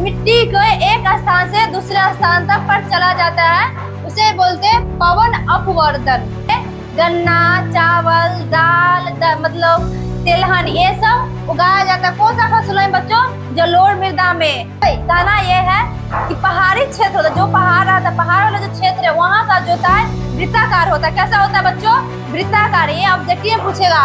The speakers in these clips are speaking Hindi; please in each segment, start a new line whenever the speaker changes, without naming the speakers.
मिट्टी को एक स्थान से दूसरे स्थान तक पर चला जाता है उसे बोलते हैं पवन अपवर्दन। गन्ना, चावल, दाल, मतलब तिलहन, ये सब उगाया जाता है कौन सा फसलों में बच्चों? जलोढ़ मृदा में। कहना यह है कि पहाड़ी क्षेत्र होता है, जो पहाड़ रहता है, पहाड़ वाला जो क्षेत्र है वहाँ का जो होता है वृत्ताकार होता है। कैसा होता है बच्चों? वृत्ताकार। ये ऑब्जेक्टिव में पूछेगा।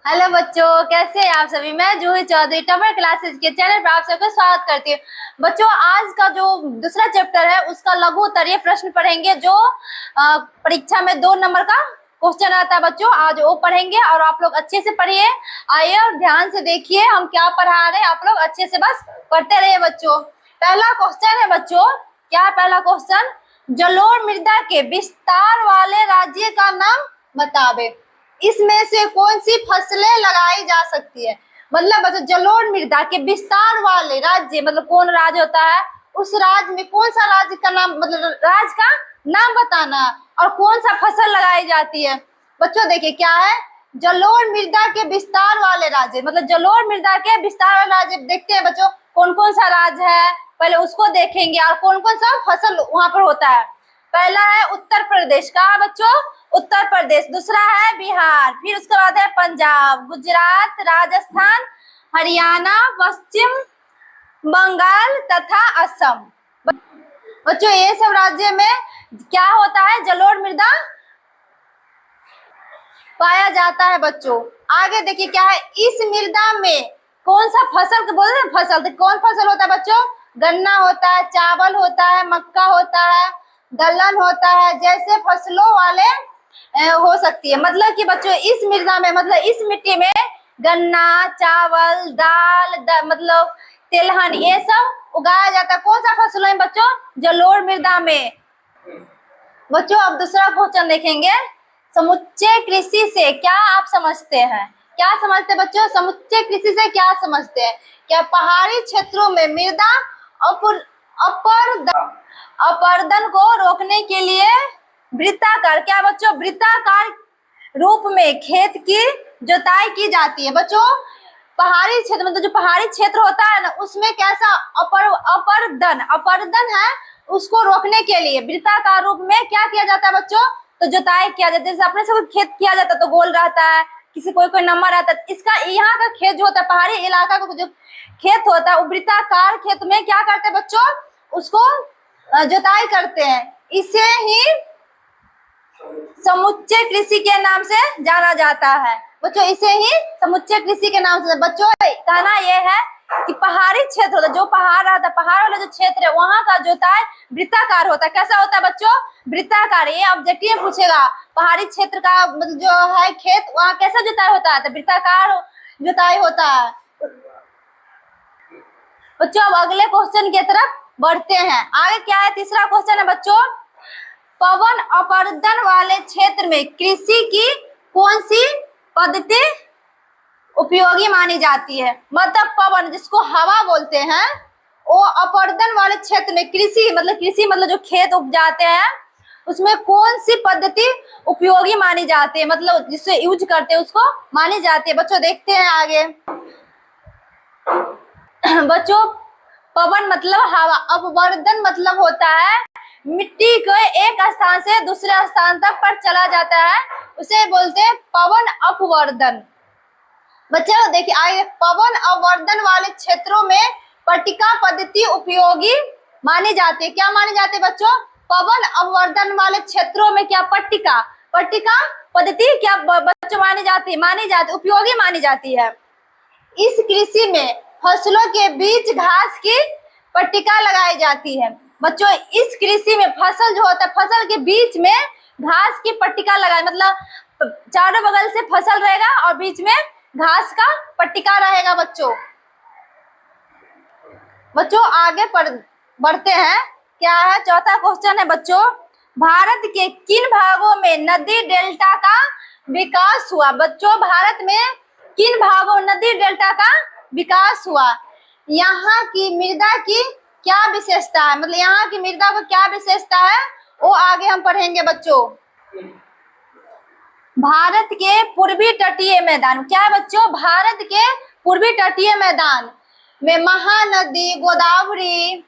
हेलो बच्चों, कैसे हैं आप सभी? मैं जूही चौधरी टॉपर क्लासेस के चैनल पर आप सबका स्वागत करती हूँ। बच्चों, आज का जो दूसरा चैप्टर है उसका लघु उत्तरीय प्रश्न पढ़ेंगे, जो परीक्षा में 2 नंबर का क्वेश्चन आता है बच्चों। आज वो पढ़ेंगे और आप लोग अच्छे से पढ़िए। आइए और ध्यान से देखिए हम क्या पढ़ा रहे हैं, आप लोग अच्छे से बस पढ़ते रहिए बच्चों। पहला क्वेश्चन है बच्चों, क्या है पहला क्वेश्चन? जलोढ़ मृदा के विस्तार वाले राज्य का नाम बतावे। इसमें से कौन सी फसलें लगाई जा सकती है? मतलब बच्चों, जलोढ़ मृदा के विस्तार वाले राज्य, मतलब कौन राज्य होता है, उस राज्य में कौन सा राज्य का नाम, मतलब राज्य का नाम बताना और कौन सा फसल लगाई जाती है। बच्चों देखिए क्या है, जलोढ़ मृदा के विस्तार वाले राज्य, मतलब जलोढ़ मृदा के विस्तार वाले राज्य। देखते हैं बच्चों कौन कौन सा राज्य है, पहले उसको देखेंगे और कौन कौन सा फसल वहां पर होता है। पहला है उत्तर प्रदेश का बच्चों, उत्तर प्रदेश। दूसरा है बिहार, फिर उसके बाद है पंजाब, गुजरात, राजस्थान, हरियाणा, पश्चिम बंगाल तथा असम। बच्चों ये सब राज्य में क्या होता है? जलोढ़ मृदा पाया जाता है बच्चों। आगे देखिए क्या है, इस मृदा में कौन सा फसल के बोलते हैं? फसल, तो कौन फसल होता है बच्चों? गन्ना होता है, चावल होता है, मक्का होता है, दलहन होता है, जैसे फसलों वाले हो सकती है। मतलब कि बच्चों इस मृदा में, मतलब इस मिट्टी में गन्ना, चावल, दाल, मतलब तिलहन, ये सब उगाया जाता है कौन सा फसलों में बच्चों? जलोढ़ मृदा में। बच्चों अब दूसरा क्वेश्चन देखेंगे, समुच्चय कृषि से क्या आप समझते हैं? क्या समझते हैं बच्चों? समुच्चय कृषि से क्या समझते हैं? क्या पहाड़ी क्षेत्रों में मृदा अपरदन को रोकने के लिए वृत्ताकार, क्या बच्चों? वृत्ताकार रूप में खेत की जुताई की जाती है। बच्चों पहाड़ी क्षेत्र में, तो जो पहाड़ी क्षेत्र होता है ना, उसमें कैसा अपरदन है, उसको रोकने के लिए वृत्ताकार रूप में क्या किया जाता है बच्चों? तो जुताई किया जाता है। जैसे अपने सब खेत किया जाता है तो गोल रहता है, किसी कोई नंबर रहता है। इसका यहाँ का खेत जो होता है, पहाड़ी इलाका का जो खेत होता है, वृत्ताकार खेत में क्या करते हैं बच्चों? उसको जुताई करते हैं। इसे ही समुच्चय कृषि के नाम से जाना जाता है बच्चों, इसे ही समुच्चय कृषि के नाम से। बच्चों कहना यह है कि पहाड़ी क्षेत्र होता है, जो पहाड़ रहता है, पहाड़ वाला जो क्षेत्र है वहाँ का जुताई वृत्ताकार होता है। कैसा होता है बच्चों? वृत्ताकार। ये ऑब्जेक्टिव में पूछेगा, पहाड़ी क्षेत्र का मतलब जो है खेत, वहाँ कैसा जुताई होता है? तो वृत्ताकार जुताई होता है। बच्चों अब अगले क्वेश्चन की तरफ बढ़ते हैं। आगे क्या है? तीसरा क्वेश्चन है बच्चों, पवन अपरदन वाले क्षेत्र में कृषि की कौन सी पद्धति उपयोगी मानी जाती है? मतलब पवन जिसको हवा बोलते हैं, वो अपरदन वाले क्षेत्र में कृषि मतलब जो खेत उपजाते हैं उसमें कौन सी पद्धति उपयोगी मानी जाती है, मतलब जिससे यूज करते हैं उसको मानी जाती है। बच्चों देखते हैं आगे। बच्चों पवन मतलब हवा, अपवर्दन मतलब होता है मिट्टी को एक स्थान से दूसरे स्थान तक पर चला जाता है, उसे बोलते हैं पवन अपवर्दन। बच्चों देखिए आगे, पवन अपवर्दन वाले क्षेत्रों में पट्टिका पद्धति उपयोगी मानी जाती है। क्या मानी जाती है बच्चों? पवन अपवर्दन वाले क्षेत्रों में क्या पट्टिका पद्धति क्या बच्चों मानी जाती है, उपयोगी मानी जाती है। इस कृषि में फसलों के बीच घास की पट्टिका लगाई जाती है। बच्चों इस कृषि में फसल जो होता है, फसल के बीच में घास की पट्टिका लगाए, मतलब चारों बगल से फसल रहेगा और बीच में घास का पट्टिका रहेगा। बच्चों आगे बढ़ते हैं। क्या है? चौथा क्वेश्चन है बच्चों, भारत के किन भागों में नदी डेल्टा का विकास हुआ? बच्चों भारत में किन भागों नदी डेल्टा का विकास हुआ? यहाँ की मृदा की क्या विशेषता है, मतलब यहाँ की मृदा को क्या विशेषता है, वो आगे हम पढ़ेंगे बच्चों। भारत के पूर्वी तटीय मैदान, क्या है बच्चों? भारत के पूर्वी तटीय मैदान में महानदी गोदावरी,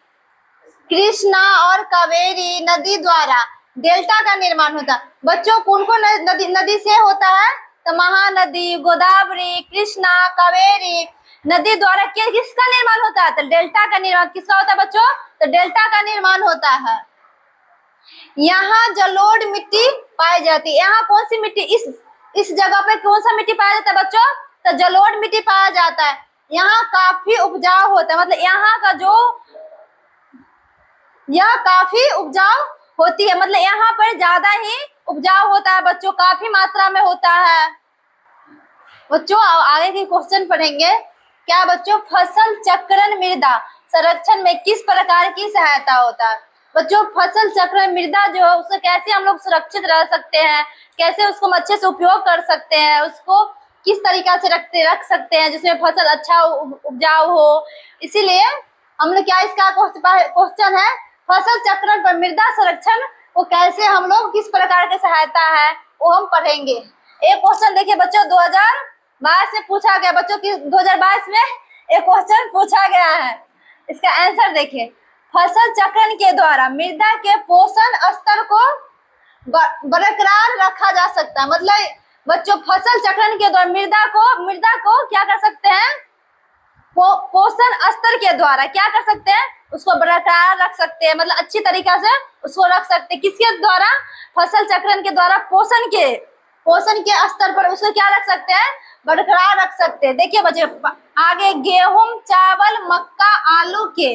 कृष्णा और कावेरी नदी द्वारा डेल्टा का निर्माण होता है। बच्चों कौन कौन नदी नदी से होता है? तो महानदी, गोदावरी, कृष्णा, कावेरी नदी द्वारा किसका निर्माण होता है? तो डेल्टा का निर्माण किसका होता है बच्चों? तो डेल्टा का निर्माण होता है। यहाँ जलोढ़ मिट्टी पाई जाती है। यहाँ कौन सी मिट्टी, इस जगह पे कौन सा मिट्टी पाया जाता है बच्चों? तो जलोढ़ मिट्टी पाया जाता है। यहाँ काफी उपजाऊ होता है, मतलब यहाँ का जो यह काफी उपजाऊ होती है, मतलब यहाँ पर ज्यादा ही उपजाऊ होता है बच्चों, काफी मात्रा में होता है। बच्चों आगे के क्वेश्चन पढ़ेंगे। क्या बच्चों फसल चक्रण मृदा संरक्षण में किस प्रकार की सहायता होता है? बच्चों फसल चक्रण मृदा जो है उसको कैसे हम लोग सुरक्षित रह सकते हैं, कैसे उसको हम अच्छे से उपयोग कर सकते हैं, उसको किस तरीका से रख सकते हैं जिसमें फसल अच्छा उपजाऊ हो। इसीलिए हम लोग क्या इसका क्वेश्चन है फसल चक्रण पर मृदा संरक्षण वो कैसे हम लोग किस प्रकार की सहायता है वो हम पढ़ेंगे। एक क्वेश्चन देखिए बच्चों 2022 में पूछा गया, बच्चों की 2022 में एक क्वेश्चन पूछा गया है। इसका आंसर देखिए, फसल चक्रण के द्वारा मृदा के पोषण स्तर को बरकरार रखा जा सकता है। मतलब बच्चों फसल चक्रण के द्वारा मृदा को क्या कर सकते हैं? पोषण स्तर के द्वारा क्या कर सकते हैं? उसको बरकरार रख सकते हैं, मतलब अच्छी तरीका से उसको रख सकते हैं। किसके द्वारा? फसल चक्रण के द्वारा पोषण के स्तर पर उसको क्या रख सकते हैं? बरकरार रख सकते हैं। देखिए बच्चे आगे गेहूं, चावल, मक्का, आलू के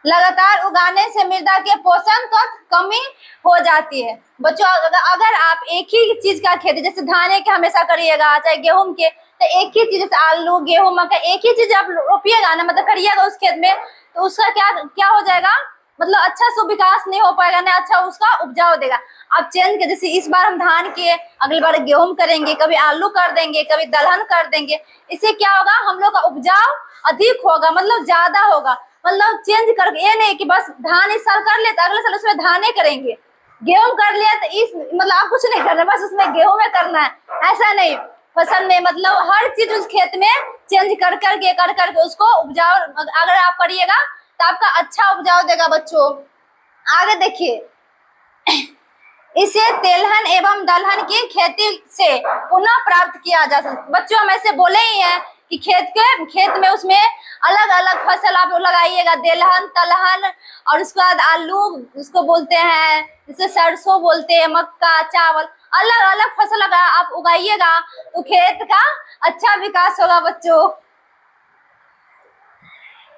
लगातार उगाने से मृदा के पोषण को कमी हो जाती है। बच्चों अगर आप एक ही चीज का खेती जैसे धाने के हमेशा करिएगा, चाहे गेहूं के, तो एक ही चीज जैसे आलू, गेहूं, मक्का एक ही चीज आप रोपिएगा ना, मतलब करिएगा उस खेत में, तो उसका क्या हो जाएगा? मतलब अच्छा से विकास नहीं हो पाएगा, ना अच्छा उसका उपजाऊ देगा। आप चेंज के जैसे इस बार हम धान के, अगली बार गेहूं करेंगे, कभी आलू कर देंगे, कभी दलहन कर देंगे। इससे क्या होगा? हम लोग का उपजाऊ अधिक होगा, मतलब ज्यादा होगा। मतलब चेंज कर, ये नहीं कि बस धान इस साल कर लेते अगले साल उसमें धाने करेंगे, गेहूं कर लिया तो इस मतलब आप कुछ नहीं करना, बस उसमें गेहूं में करना है, ऐसा नहीं। फसल में मतलब हर चीज उस खेत में चेंज कर करके उसको उपजाऊ अगर आप करिएगा तो आपका अच्छा उपजाऊ देगा। बच्चों आगे देखिए, इसे तेलहन एवं दलहन की खेती से पुनः प्राप्त किया जा सकता। बच्चों हम ऐसे बोले ही हैं कि खेत में उसमें अलग अलग फसल आप लगाइएगा, दलहन, तलहन और उसके बाद आलू उसको बोलते हैं, जैसे सरसों बोलते हैं, मक्का, चावल, अलग अलग फसल अगर आप उगाइएगा तो खेत का अच्छा विकास होगा। बच्चों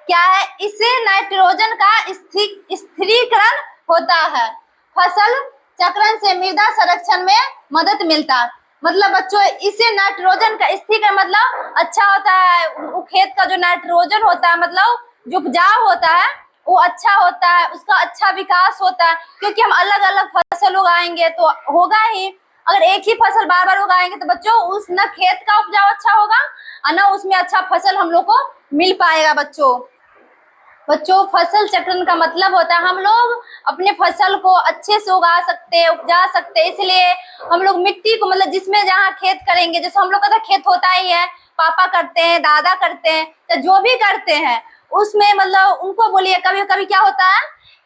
क्या है? इससे नाइट्रोजन का स्थिरीकरण होता है। फसल चक्रण से मृदा संरक्षण में मदद मिलता है। मतलब बच्चों इससे नाइट्रोजन का स्थिरीकरण मतलब अच्छा होता है, वो खेत का जो नाइट्रोजन होता है मतलब जो उपजाऊ होता है वो अच्छा होता है, उसका अच्छा विकास होता है। क्योंकि हम अलग अलग फसल उगाएंगे तो होगा ही, अगर एक ही फसल बार बार उगाएंगे तो बच्चों उस न खेत का उपजाऊ अच्छा होगा और न उसमें अच्छा फसल हम लोग को मिल पाएगा। बच्चों फसल चक्रण का मतलब होता है हम लोग अपने फसल को अच्छे से उगा सकते हैं, उपजा सकते हैं। इसलिए हम लोग मिट्टी को मतलब जिसमें जहाँ खेत करेंगे, जैसे हम लोग का तो खेत होता ही है, पापा करते हैं, दादा करते हैं, तो जो भी करते हैं उसमें मतलब उनको बोलिए। कभी कभी क्या होता है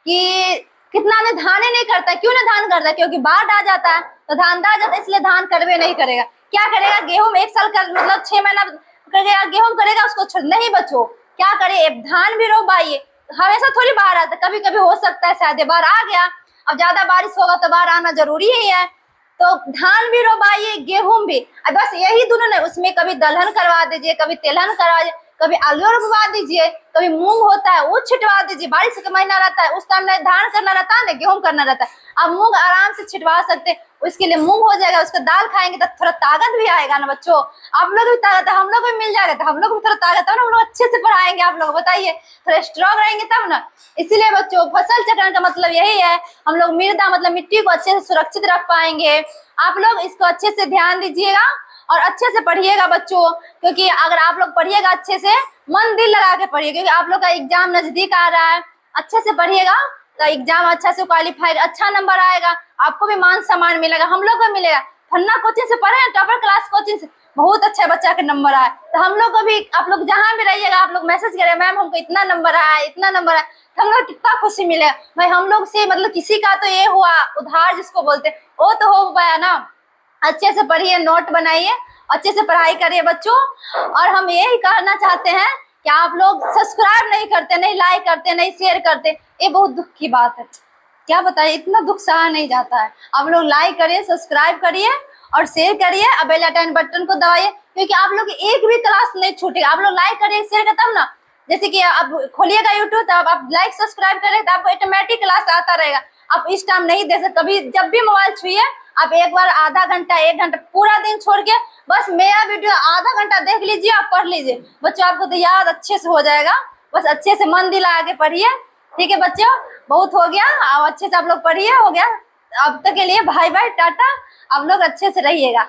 कि कितना ने धाने नहीं करता, क्यों ना धान करता? क्योंकि बाढ़ आ जाता है तो धान आ जाता है, इसलिए धान करवे नहीं करेगा। क्या करेगा? गेहूं एक साल कर मतलब 6 महीना करेगा, गेहूं करेगा, उसको छोड़ नहीं। बच्चों क्या करे? धान भी रोपाइए, हमेशा थोड़ी बाढ़ आता, कभी कभी हो सकता है शायद बाढ़ आ गया, अब ज्यादा बारिश होगा तो बाढ़ आना जरूरी ही है। तो धान भी रोपाइए, गेहूं भी, बस यही दोनों नहीं, उसमें कभी दलहन करवा दीजिए, कभी तेलहन करवा दीजिए, कभी आलू रोपवा दीजिए, कभी मूंग होता है वो छिटवा दीजिए। बारिश का महीना रहता है उस टाइम नहीं धान करना रहता है ना गेहूं करना रहता है, आप मूंग आराम से छिटवा सकते हैं, उसके लिए मूंग हो जाएगा, उसका दाल खाएंगे तो थोड़ा ताकत भी आएगा ना। बच्चों आप लोग भी ताकत है, हम लोग भी मिल जाएगा तो हम लोग भी थोड़ा ताकत है ना, हम लोग अच्छे से पढ़ाएंगे। आप लोग बताइए, थोड़ा स्ट्रॉन्ग रहेंगे तब ना। इसीलिए बच्चों फसल चक्रण का मतलब यही है, हम लोग मृदा मतलब मिट्टी को अच्छे से सुरक्षित रख पाएंगे। आप लोग इसको अच्छे से ध्यान दीजिएगा और अच्छे से पढ़िएगा बच्चों, क्योंकि अगर आप लोग पढ़िएगा अच्छे से, मन दिल लगा के पढ़िए, क्योंकि आप लोग का एग्जाम नजदीक आ रहा है। अच्छे से पढ़िएगा तो एग्जाम अच्छा से क्वालिफाई, अच्छा नंबर आएगा, आपको भी मान सम्मान मिलेगा, हम लोग को मिलेगा। फन्ना कोचिंग से पढ़े, टॉपर क्लास कोचिंग से बहुत अच्छा बच्चा का नंबर आया। तो हम लोग को भी, आप लोग जहाँ भी रहिएगा आप लोग मैसेज करें मैम हमको इतना नंबर आया, इतना नंबर आया, तो हम लोग कितना खुशी मिले भाई। हम लोग से मतलब किसी का तो ये हुआ उधार जिसको बोलते वो तो हो पाया ना। अच्छे से पढ़िए, नोट बनाइए, अच्छे से पढ़ाई करिए बच्चों। और हम यही कहना चाहते हैं कि आप लोग सब्सक्राइब नहीं करते, नहीं लाइक करते, नहीं शेयर करते, ये बहुत दुख की बात है। क्या बताइए, इतना दुख सहा नहीं जाता है। आप लोग लाइक करिए, सब्सक्राइब करिए और शेयर करिए, और बेल आइकन बटन को दबाइए, क्योंकि आप लोग एक भी क्लास नहीं छूटेगा। आप लोग लाइक करिए, शेयर करिए तब ना, जैसे कि आप खोलिएगा यूट्यूब तब आप लाइक सब्सक्राइब करें तो आपको ऑटोमेटिक क्लास आता रहेगा। आप इस टाइम नहीं दे सकते, कभी जब भी मोबाइल छुइए आप एक बार आधा घंटा, 1 घंटा, पूरा दिन छोड़ के बस मेरा वीडियो आधा घंटा देख लीजिए, आप पढ़ लीजिए बच्चों, आपको तो याद अच्छे से हो जाएगा। बस अच्छे से मन दिला के पढ़िए, ठीक है बच्चों। बहुत हो गया, अब अच्छे से आप लोग पढ़िए, हो गया अब तक के लिए। Bye bye, ta ta. आप लोग अच्छे से रहिएगा।